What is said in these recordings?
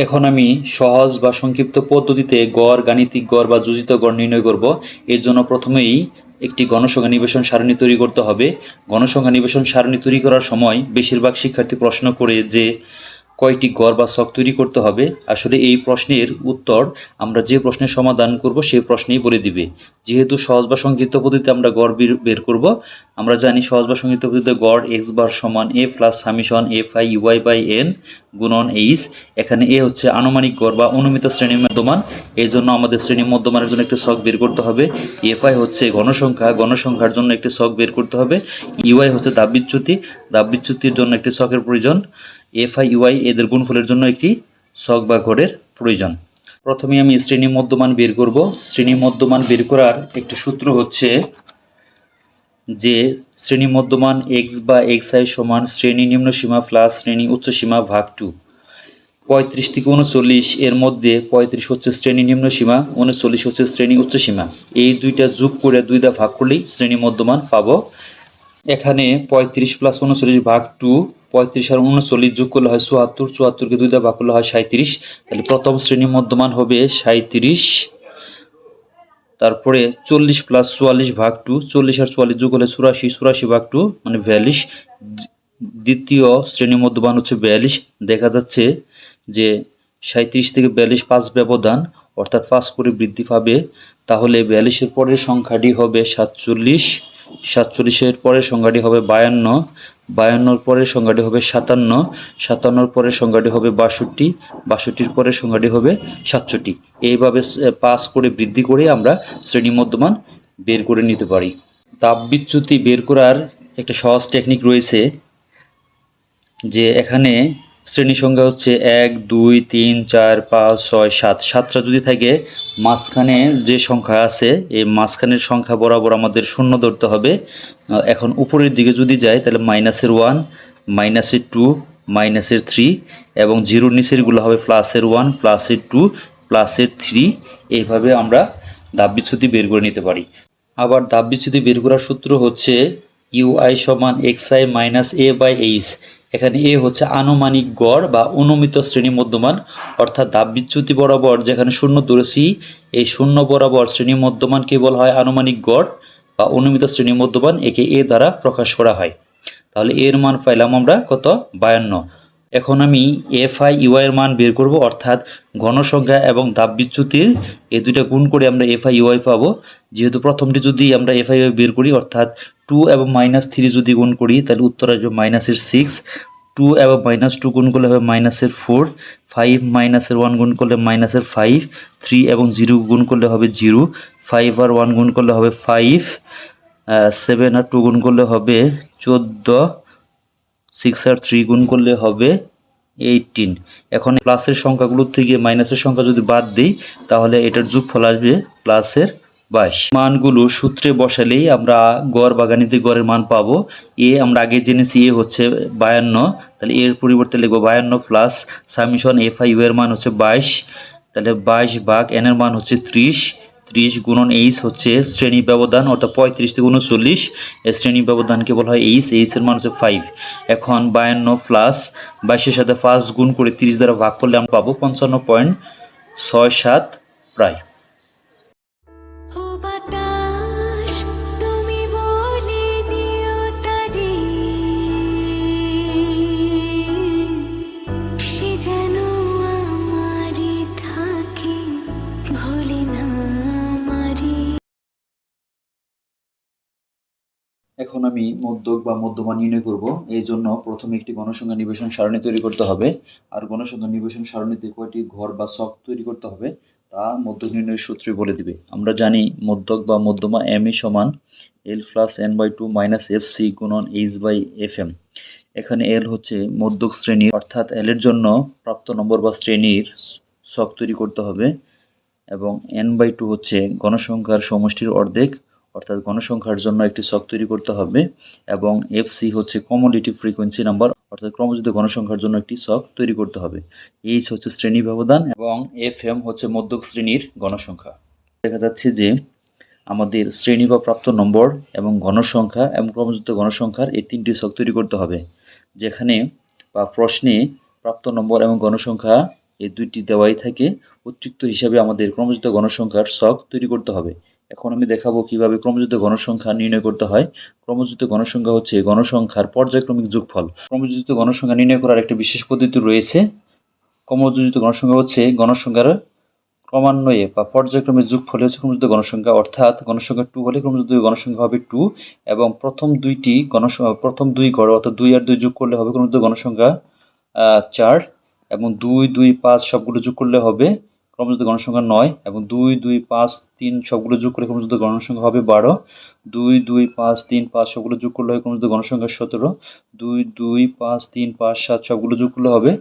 এখন আমি সহজ বা সংক্ষিপ্ত পদ্ধতিতে গড়, গাণিতিক গড় বা যোজিত গড় নির্ণয় করব। এর জন্য প্রথমেই একটি গণসংখ্যা নিবেশন সারণী তৈরি করতে হবে। গণসংখ্যা নিবেশন সারণী তৈরি করার সময় বেশিরভাগ শিক্ষার্থী প্রশ্ন করে যে কয়টি গড় বা ছক তৈরি করতে হবে। আসলে এই প্রশ্নের উত্তর আমরা যে প্রশ্নের সমাধান করব সেই প্রশ্নেই বলে দিবে। যেহেতু সহজ বা সংক্ষিপ্ত পদ্ধতিতে আমরা গড় বের করব, আমরা জানি সহজ বা সংক্ষিপ্ত পদ্ধতিতে গড় এক্স বার সমান A plus summation F I U I by N গুণন এইচ। এখানে এ হচ্ছে আনুমানিক গড় বা অনুমিত শ্রেণীর মধ্যমান। এই জন্য আমাদের শ্রেণী মধ্যমানের জন্য একটি ছক বের করতে হবে। এফ আই হচ্ছে গণসংখ্যা, গণসংখ্যার জন্য একটি ছক বের করতে হবে। ইউআই হচ্ছে দাববিচ্যুতি, দাববিচ্যুতির জন্য একটি ছকের প্রয়োজন। এফ আই ইউআই এদের গুণফলের জন্য একটি ছক বা গড়ের প্রয়োজন। প্রথমে আমি শ্রেণী মধ্যমান বের করব। শ্রেণী মধ্যমান বের করার একটি সূত্র হচ্ছে যে শ্রেণী মধ্যমান এক্স বা এক্স আই সমান শ্রেণী নিম্ন সীমা প্লাস শ্রেণী উচ্চ সীমা ভাগ 2। 35 থেকে 39 এর মধ্যে 35 হচ্ছে শ্রেণী নিম্ন সীমা, 39 হচ্ছে শ্রেণী উচ্চ সীমা। এই দুইটা যোগ করে 2 দ্বারা ভাগ করলেই শ্রেণী মধ্যমান পাবো। এখানে 35 প্লাস 39 ভাগ 2, 35 আর 39 যোগ করলে হয় 74, 74কে 2 দ্বারা ভাগ করলে হয় 37। তাহলে প্রথম শ্রেণী মধ্যমান হবে 37। তারপরে 40 প্লাস 44 ভাগ 2, 40 আর 44 যোগ হলে 84, 84 ভাগ 2 মানে 42। দ্বিতীয় শ্রেণী মধ্যমান হচ্ছে 42। দেখা যাচ্ছে যে 37 থেকে 42 5 ব্যবধান, অর্থাৎ 5 করে বৃদ্ধি পাবে। তাহলে 42-এর পরের সংখ্যাটি হবে 47, 47-এর পরের সংখ্যাটি হবে 52, 52-র পরের সংখ্যাটি হবে 57, 57-র পরের সংখ্যাটি হবে 62, 62-র পরের সংখ্যাটি হবে 67। এইভাবে 5 করে বৃদ্ধি করে আমরা শ্রেণী মধ্যমান বের করে নিতে পারি। তাপবিচ্যুতি বের করার একটা সহজ টেকনিক রয়েছে, যে এখানে শ্রেণী সংখ্যা হচ্ছে 1 2 3 4 5 6 7, 7টা যদি থাকে মাঝখানে যে সংখ্যা আছে এই মাঝখানের সংখ্যা বরাবর আমাদের শূন্য ধরতে হবে। এখন উপরের দিকে যদি যায় তাহলে -1, -2, -3 এবং জিরোর নিচেরগুলো হবে +1, +2, +3। এইভাবে আমরা তাপবিচ্যুতি বের করে নিতে পারি। আবার তাপবিচ্যুতি বের করার সূত্র হচ্ছে ইউআই সমান x i minus a by h. এখানে এ হচ্ছে আনুমানিক গড় বা অনুমিত শ্রেণী মধ্যমান, অর্থাৎ তাপবিচ্যুতি বরাবর যেখানে শূন্য ধরেছি এই শূন্য বরাবর শ্রেণী মধ্যমানকে বলা হয় আনুমানিক গড় বা অনুমিত শ্রেণী মধ্যমান, একে এ দ্বারা প্রকাশ করা হয়। তাহলে এর মান পাইলাম আমরা কত, 52। এখন আমি এফ আই ইউআই এর মান বের করব, অর্থাৎ ঘনসংখ্যা এবং তাপবিচ্যুতির এই দুইটা গুণ করে আমরা এফ আই ইউআই পাবো। যেহেতু প্রথমটি যদি আমরা এফ আই ইউআই বের করি, অর্থাৎ 2 এবং -3 যদি গুণ করি তাহলে উত্তর আসবে -6, 2 এবং -2 গুণ করলে হবে -4, 5 -1 গুণ করলে -5, 3 এবং 0 গুণ করলে হবে 0, 5 আর 1 গুণ করলে হবে 5, 7 আর 2 গুণ করলে হবে 14, 6 আর 3 গুণ করলে হবে 18। এখন প্লাসের সংখ্যাগুলোর থেকে মাইনাসের সংখ্যা যদি বাদ দিই তাহলে এটার যোগফল আসবে +22। মানগুলো সূত্রে বসালেই আমরা গড় বা গাণিতিক গড়ের মান পাবো। এ আমরা আগে জেনেছি এ হচ্ছে 52, তাহলে এর পরিবর্তে লিখবো 52 plus summation F I U এর মান হচ্ছে 22। তাহলে 22 ভাগ এন এর মান হচ্ছে 30, 30 গুণন এইচ হচ্ছে শ্রেণী ব্যবধান, অর্থাৎ 35 থেকে 39 এর শ্রেণী ব্যবধানকে বলা হয় এইচ, এইচ এর মান হচ্ছে 5। এখন 52 প্লাস 22-এর সাথে 5 গুণ করে 30 দ্বারা ভাগ করলে আমরা পাবো 55.67 প্রায়। এখন আমি মধ্যক বা মধ্যমান নির্ণয় করব। এই জন্য প্রথমে একটি গণসংখ্যা নিবেশন সারণী তৈরি করতে হবে। আর গণসংখ্যা নিবেশন সারণীতে কয়টি ঘর বা ছক তৈরি করতে হবে তা মধ্যক নির্ণয়ের সূত্রে বলে দিবে। আমরা জানি মধ্যক বা মধ্যমা এম ই সমান L plus n/2 minus F C গুণন h/fm। এখানে এল হচ্ছে মধ্যক শ্রেণীর, অর্থাৎ এল এর জন্য প্রাপ্ত নম্বর বা শ্রেণীর ছক তৈরি করতে হবে, এবং n/2 হচ্ছে গণসংখ্যার সমষ্টির অর্ধেক, অর্থাৎ গণসংখ্যার জন্য একটি ছক তৈরি করতে হবে, এবং এফসি হচ্ছে কমোডিটি ফ্রিকোয়েন্সি নাম্বার, অর্থাৎ ক্রমযুক্ত গণসংখ্যার জন্য একটি ছক তৈরি করতে হবে। এইচ হচ্ছে শ্রেণী ব্যবধান এবং এফএম হচ্ছে মধ্যক শ্রেণীর গণসংখ্যা। দেখা যাচ্ছে যে আমাদের শ্রেণী বা প্রাপ্ত নম্বর এবং গণসংখ্যা এবং ক্রমযুক্ত গণসংখ্যার এই তিনটি ছক তৈরি করতে হবে, যেখানে বা প্রশ্নে প্রাপ্ত নম্বর এবং গণসংখ্যা এই দুইটি দেওয়াই থাকে। অতিরিক্ত হিসাবে আমাদের ক্রমযুক্ত গণসংখ্যার ছক তৈরি করতে হবে। এখন আমি দেখাবো কিভাবে ক্রমযুক্ত গণসংখ্যা নির্ণয় করতে হয়। ক্রমযুক্ত গণসংখ্যা হচ্ছে গণসংখ্যার পর্যায়ক্রমিক যোগফল। ক্রমযুক্ত গণসংখ্যা নির্ণয় করার একটি বিশেষ পদ্ধতি রয়েছে। ক্রমযুক্ত গণসংখ্যা হচ্ছে গণসংখ্যার ক্রমান্বয়ে বা পর্যায়ক্রমে যোগফল হচ্ছে ক্রমযুক্ত গণসংখ্যা, অর্থাৎ গণসংখ্যা 2 হলে ক্রমযুক্ত গণসংখ্যা হবে 2 এবং প্রথম দুই ঘর অর্থাৎ 2 আর 2 যোগ করলে হবে ক্রমযুক্ত গণসংখ্যা 4 এবং 2, 2, 5 সবগুলো যোগ করলে হবে ক্রমযুক্ত গণসংখ্যা 9 এবং 2, 2, 5, 3 সবগুলো যোগ করলে ক্রমযুক্ত গণসংখ্যা হবে 12, 2, 2, 5, 3, 5 সবগুলো যোগ করলে হবে ক্রমযুক্ত গণসংখ্যা 17, 2, 2, 5, 3, 5, 7 সবগুলো যোগ করলে হবে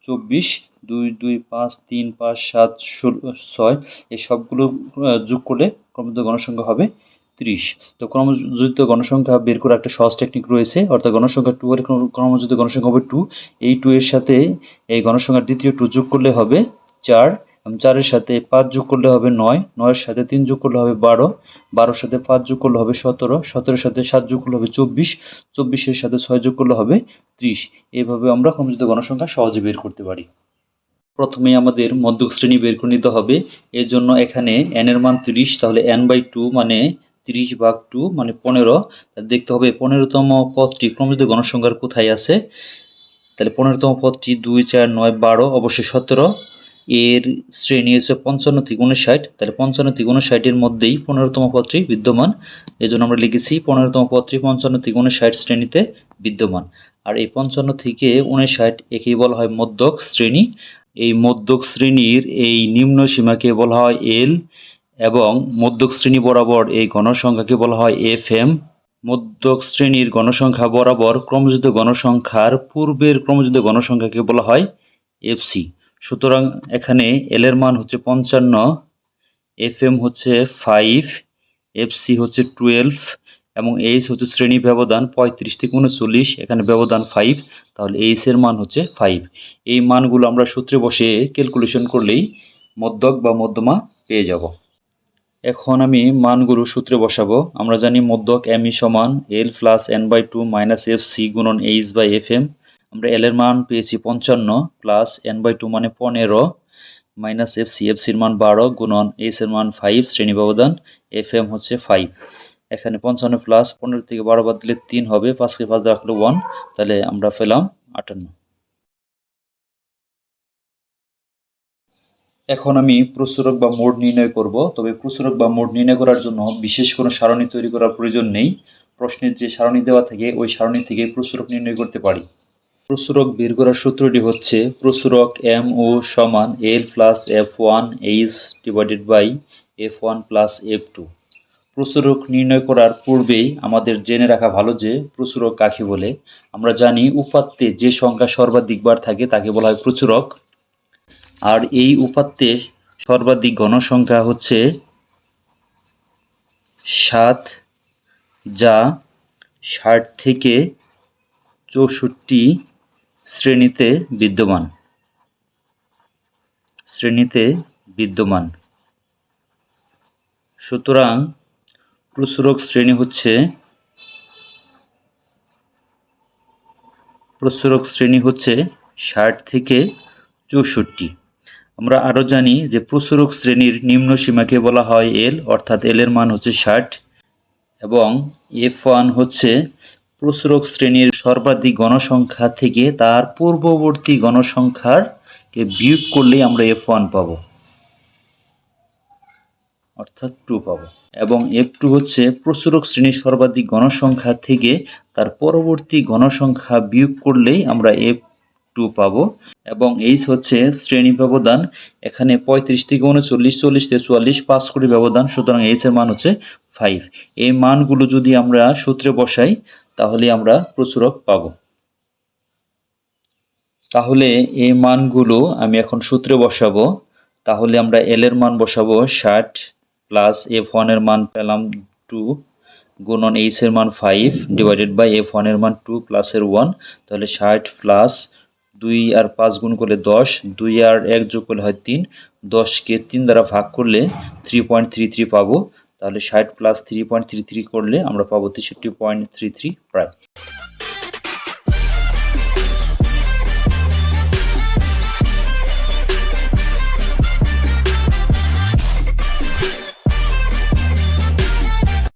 24, 2, 2, 5, 3, 5, 7, 6 এই সবগুলো যোগ করলে ক্রমযুক্ত গণসংখ্যা হবে 30। তো ক্রমযুক্ত গণসংখ্যা বের করার একটা সহজ টেকনিক রয়েছে, অর্থাৎ গণসংখ্যা 2 হলে ক্রমযুক্ত গণসংখ্যা হবে 2, এই 2 এর সাথে এই গণসংখ্যার দ্বিতীয় 2 যোগ করলে হবে 4 এবং 4 এর সাথে 5 যোগ করলে হবে 9, 9 এর সাথে 3 যোগ করলে হবে 12, 12 এর সাথে 5 যোগ করলে হবে 17, 17 এর সাথে 7 যোগ করলে হবে 24, 24 এর সাথে 6 যোগ করলে হবে 30। এইভাবে আমরা ক্রমযুক্ত গণসংখ্যা সহজে বের করতে পারি। প্রথমে আমাদের মধ্যক শ্রেণী বের করে নিতে হবে। এর জন্য এখানে n এর মান 30, তাহলে n/2 মানে 30/2 মানে 15। দেখতে হবে 15তম পদটি ক্রমযুক্ত গণসংখ্যার কোথায় আছে। তাহলে 15তম পদটি 2, 4, 9, 12 অবশ্যই 17। এর শ্রেণী হচ্ছে 55 থেকে 59, তাহলে 55 থেকে 59 এর মধ্যেই 15তম পদটি বিদ্যমান। এই জন্য আমরা লিখেছি 15তম পদটি 55 থেকে 59 শ্রেণীতে বিদ্যমান। আর এই 55 থেকে 59 একেই বলা হয় মধ্যক শ্রেণী। এই মধ্যক শ্রেণীর এই নিম্ন সীমাকে বলা হয় এল এবং মধ্যক শ্রেণী বরাবর এই গণসংখ্যাকে বলা হয় এফএম। মধ্যক শ্রেণীর গণসংখ্যা বরাবর ক্রমযুক্ত গণসংখ্যার পূর্বের ক্রমযুক্ত গণসংখ্যাকে বলা হয় এফসি। সুতরাং এখানে এল এর মান হচ্ছে 55, এফএম হচ্ছে 5, এফসি হচ্ছে 12 এবং এইচ হচ্ছে শ্রেণী ব্যবধান 35 থেকে 39, এখানে ব্যবধান 5, তাহলে এইচ এর মান হচ্ছে 5। এই মানগুলো আমরা সূত্রে বসে ক্যালকুলেশন করলেই মধ্যক বা মধ্যমা পেয়ে যাব। এখন আমি মানগুলো সূত্রে বসাবো। আমরা জানি মধ্যক এমই সমান L plus n/2 minus F C গুণন h/fm। আমরা এল এর মান পেয়েছি 55 প্লাস n/2 মানে 15 মাইনাস এফসির মান 12 গুণন এইচ এর মান 5 শ্রেণী ব্যবধান, এফএম হচ্ছে 5। এখানে 55 প্লাস 15 থেকে 12 বাদ দিলে 3 হবে, 5 কে 5 রাখলে 1, তাহলে আমরা পেলাম 58। এখন আমি প্রচুরক বা মোড নির্ণয় করব। তবে প্রচুরক বা মোড নির্ণয় করার জন্য বিশেষ কোনো সারণী তৈরি করার প্রয়োজন নেই। প্রশ্নের যে সারণী দেওয়া থাকে ওই সারণী থেকে প্রচুরক নির্ণয় করতে পারি। প্রচুরক বের করার সূত্রটি হচ্ছে প্রচুরক এম ও সমান L plus f1 H divided by f1 plus f2। প্রচুরক নির্ণয় করার পূর্বেই আমাদের জেনে রাখা ভালো যে প্রচুরক কাকে বলে। আমরা জানি উপাত্তে যে সংখ্যা সর্বাধিক বার থাকে তাকে বলা হয় প্রচুরক। আর এই উপাত্তে সর্বাধিক গণসংখ্যা হচ্ছে 7, যা 60 থেকে 64 শ্রেণীতে বিদ্যমান। সুতরাং প্রচুরক শ্রেণী হচ্ছে 60 থেকে 64। আমরা আরও জানি যে প্রচুরক শ্রেণীর নিম্ন সীমাকে বলা হয় এল, অর্থাৎ এল এর মান হচ্ছে 60 এবং f1 হচ্ছে প্রচুরক শ্রেণীর সর্বাধিক গণসংখ্যা থেকে তার পূর্ববর্তী গণসংখ্যারকে বিয়োগ করলেই আমরা f1 পাবো, অর্থাৎ 2 পাবো। এবং f2 হচ্ছে প্রচুরক শ্রেণীর সর্বাধিক গণসংখ্যা থেকে তার পরবর্তী গণসংখ্যা বিয়োগ করলেই আমরা f2 পাবো। এবং এইচ হচ্ছে শ্রেণী ব্যবধান, এখানে 35 থেকে 39, 40 থেকে 44, 5 করে ব্যবধান, সুতরাং এইচ এর মান হচ্ছে 5। এই মানগুলো যদি আমরা সূত্রে বসাই তাহলে আমরা প্রচুরক পাবো। তাহলে এই মানগুলো আমি এখন সূত্রে বসাবো। তাহলে আমরা এল এর মান বসাবো 60 প্লাস f1 এর মান পেলাম 2 গুণন এইচ এর মান 5 ডিভাইডেড বাই f1 এর মান 2 প্লাস এর 1, তাহলে 60 প্লাস 2 আর 5 গুণ করলে 10, 2 আর 1 যোগ করলে হয় 3, 10কে 3 দ্বারা ভাগ করলে 3.33 পাবো। তাহলে 60 প্লাস 3.33 করলে আমরা পাবো 63.33 প্রায়।